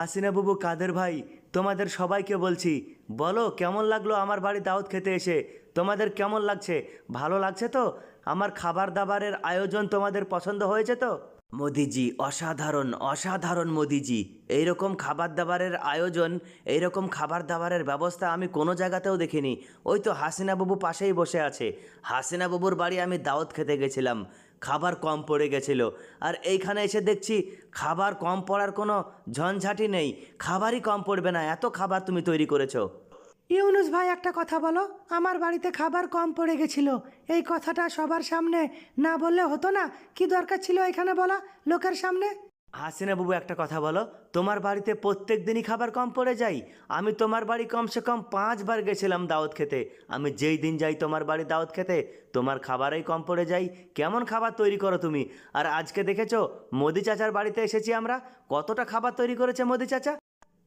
হাসিনা বাবু, কাদের ভাই, তোমাদের সবাইকে বলছি, বলো কেমন লাগলো আমার বাড়ি দাওয়াত খেতে এসে? তোমাদের কেমন লাগছে? ভালো লাগছে তো? আমার খাবার দাবারের আয়োজন তোমাদের পছন্দ হয়েছে তো? মোদিজি অসাধারণ, অসাধারণ মোদিজি। এইরকম খাবার দাবারের আয়োজন, এইরকম খাবার দাবারের ব্যবস্থা আমি কোনো জায়গাতেও দেখিনি। ওই তো হাসিনা বাবু পাশেই বসে আছে। হাসিনা বাবুর বাড়ি আমি দাওয়াত খেতে গেছিলাম, খাবার কম পড়ে গেছিল। আর এইখানে এসে দেখছি খাবার কম পড়ার কোনো ঝঞ্ঝাটি নেই, খাবারই কম পড়বে না, এত খাবার তুমি তৈরি করেছো। ইউনুস ভাই, একটা কথা বলো। আমার বাড়িতে খাবার কম পড়ে গেছিল, এই কথাটা সবার সামনে না বললে হতো না? কি দরকার ছিল এখানে বলা লোকের সামনে? হাসিনা বাবু, একটা কথা বলো, তোমার বাড়িতে প্রত্যেক দিনই খাবার কম পড়ে যায়? আমি তোমার বাড়ি কমসে কম 5 বার গেছিলাম দাওয়াত খেতে। আমি যেই দিন যাই তোমার বাড়ি দাওয়াত খেতে, তোমার খাবারই কম পড়ে যায়। কেমন খাবার তৈরি করো তুমি? আর আজকে দেখেছো মোদি চাচার বাড়িতে এসেছি আমরা, কতটা খাবার তৈরি করেছে মোদি চাচা।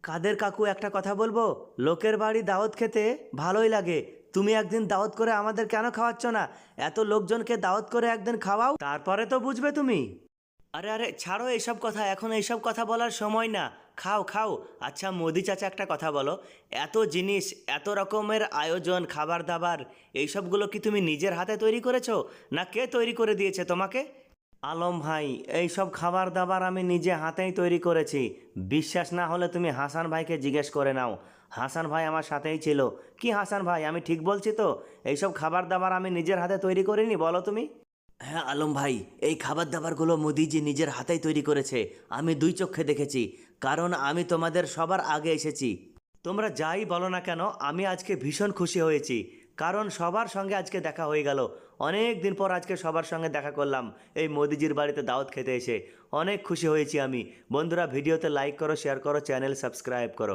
কাদের কাকু, একটা কথা বলবো, লোকের বাড়ি দাওয়াত খেতে ভালোই লাগে। তুমি একদিন দাওয়াত করে আমাদের কেন খাওয়াচ্ছ না? এত লোকজনকে দাওয়াত করে একদিন খাওয়াও, তারপরে তো বুঝবে তুমি। আরে আরে, ছাড়ো এইসব কথা, এখন এইসব কথা বলার সময় না। খাও খাও। আচ্ছা মোদি চাচা, একটা কথা বলো, এত জিনিস, এত রকমের আয়োজন, খাবার দাবার, এইসবগুলো কি তুমি নিজের হাতে তৈরি করেছো, না কে তৈরি করে দিয়েছে তোমাকে? আলম ভাই, এইসব খাবার দাবার আমি নিজে হাতেই তৈরি করেছি। বিশ্বাস না হলে তুমি হাসান ভাইকে জিজ্ঞেস করে নাও। হাসান ভাই আমার সাথেই ছিল। কি হাসান ভাই, আমি ঠিক বলছি তো? এইসব খাবার দাবার আমি নিজের হাতে তৈরি করিনি, বলো তুমি? হ্যাঁ আলম ভাই, এই খাবার দাবারগুলো মোদিজি নিজের হাতেই তৈরি করেছে। আমি 2 চোখে দেখেছি, কারণ আমি তোমাদের সবার আগে এসেছি। তোমরা যাই বলো না কেন, আমি আজকে ভীষণ খুশি হয়েছি, কারণ সবার সঙ্গে আজকে দেখা হয়ে গেল। অনেক দিন পর আজকে সবার সঙ্গে দেখা করলাম এই মোদিজির বাড়িতে দাওয়াত খেতে এসে। অনেক খুশি হয়েছি আমি। বন্ধুরা, ভিডিওতে লাইক করো, শেয়ার করো, চ্যানেল সাবস্ক্রাইব করো।